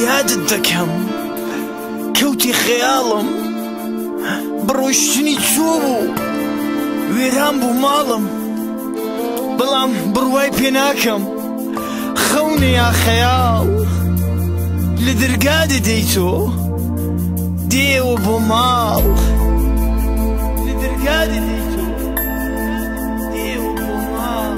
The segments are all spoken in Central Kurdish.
یادت دەکەم کەوتی خەیاڵم بڕۆشتنی چوو بوو وێران بوو ماڵم بەڵام بڕوای پێ ناکەم خەونە یا خەیاڵ لە دەرگا دەدەیتۆ دێوە بۆ ماڵ لە دەرگا دەدەیتۆ دێوە بۆ ماڵ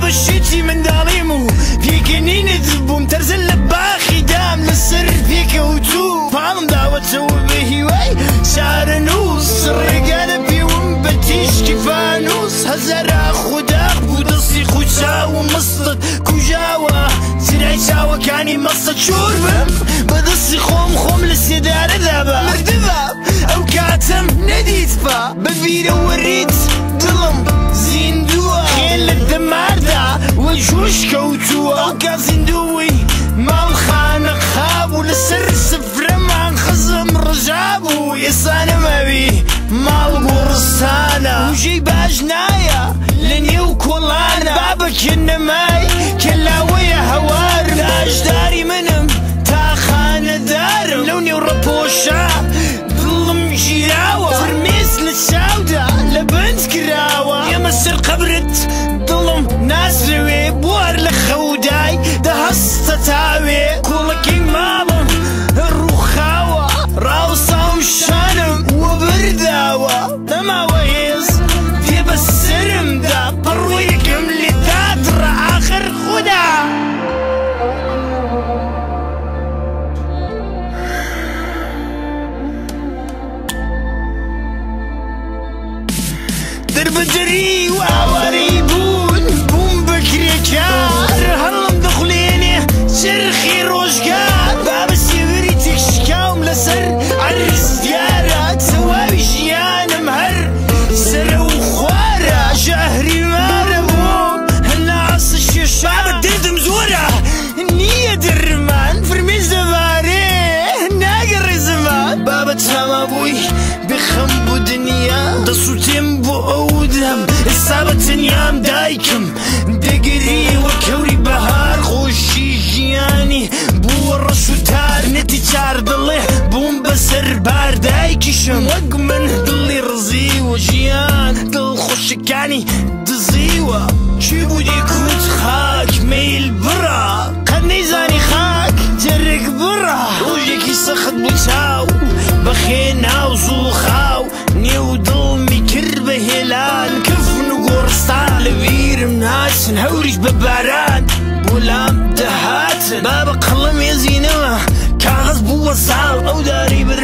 بەشیتی منداڵیم و پێکەنینت بووم تەرزن لە باخی دام لەسەر پێکەوتوو پاڵم داوەتەوە بە هیوای شارە نووس ڕێگا لە پێوم بە تیشکی فانوس هەزارە خوداق بوو دەستی خوچاو و مستت کوژاوە زیرای چاوەکانی مەستە چۆر بم بە دەستی خۆم لە سێدارەدا بە مردبە ئەو کاتەم نەدیت بە بەڤیرە وەریت دڵم زیندووە خێن لە دەماردا وە جۆش کەوتووە ئەوکا زیندووی ماڵخانە خابوو لەسەر سفرەمان خزم ڕژابوو ئێستا نەماوی ماڵ گۆڕستانە وژەی باش نایە لە نێو کۆڵانە بابەکن نەمای کەلاوەیە هەوار ئاشداری منم تا خانەدارم لەو نێو ڕەپۆشە دڵم گیراوە فرمێس لە چاودا لە بەند کراوە ئێمە سەر قەبرت دڵم ناسرەوێ بوار لە خەودای دەهەستە تاوێ کوڵەکەی ماڵم ڕووخاوە ڕاوسا و شانم وە بەرداوە نەماوە هێز پێ بە سەرمدا پەڕۆیەکەم لێ دادڕە ئاخر خودا دەربەدەری و ئاوارەی بوون بووم بەکرێکار هەڵم دەخولێنێ چرخی ڕۆژگار بابە سێوەری تێکشکاوم لەسەر عەرز دیارە تەواوی ژیانم هەر سەرە و خوارە ژاهری مارە بۆم هەناسە شێشە بابە دردم زۆرە نییە دڕمان فرمێش دەبارێ ناگەڕێ زەمان بابە تاما بووی بخەم بۆ دنیا دەسووتێم بۆ ئەودەم ئێستا بە تەنیام دایکم دەگەری وە کەوری بەهار خۆشی ژیانی بووە ڕەش و تار نەتی چار دڵێ بووم بەسەر بار دایکیشم وەک من دڵی ڕزیوە ژیان دڵخۆشەکانی دزیوە چی بوو دیکوت خاک میل بڕە قەت نەیزانی خاک جەرگ بڕە ڕۆژێکی سەخت بوو چاو بەخێ ناو زوو خاو نێو دڵمی کرد بە هێلان کەفن و گۆڕستان لە ویرم ناچن هەوریش بە باران بۆ لام دەهاتن بابە قەڵەم ێزینەوە کاغەز بووە ساڵ ئەو داری بر